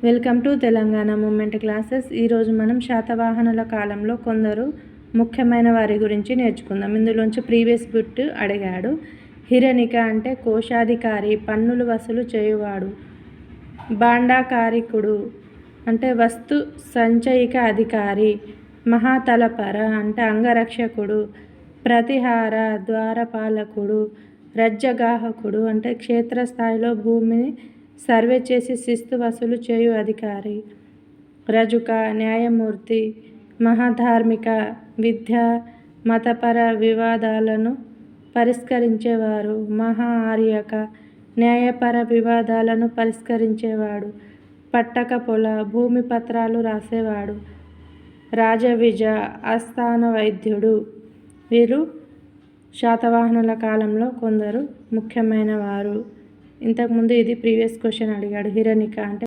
Welcome to Telangana movement classes. ఈరోజు మనం శాతవాహనుల కాలంలో కొందరు ముఖ్యమైన వారి గురించి నేర్చుకుందాం. ఇందులోంచి ప్రీవియస్ బిట్ అడిగాడు. హిరణిక అంటే కోశాధికారి, పన్నులు వసూలు చేయువాడు. భాండాకారికుడు అంటే వస్తు సంచయిక అధికారి. మహాతలపర అంటే అంగరక్షకుడు. ప్రతిహార ద్వారపాలకుడు. రజ్యగాహకుడు అంటే క్షేత్రస్థాయిలో భూమిని సర్వే చేసి శిస్తు వసూలు చేయు అధికారి. రజుక న్యాయమూర్తి. మహాధార్మిక విద్య మతపర వివాదాలను పరిష్కరించేవారు. మహా ఆర్యక న్యాయపర వివాదాలను పరిష్కరించేవాడు. పట్టక పొల భూమి పత్రాలు రాసేవాడు. రాజవిజ ఆస్థాన వైద్యుడు. వీరు శాతవాహనుల కాలంలో కొందరు ముఖ్యమైన వారు. ఇంతకుముందు ఇది ప్రీవియస్ క్వశ్చన్ అడిగాడు. హిరణిక అంటే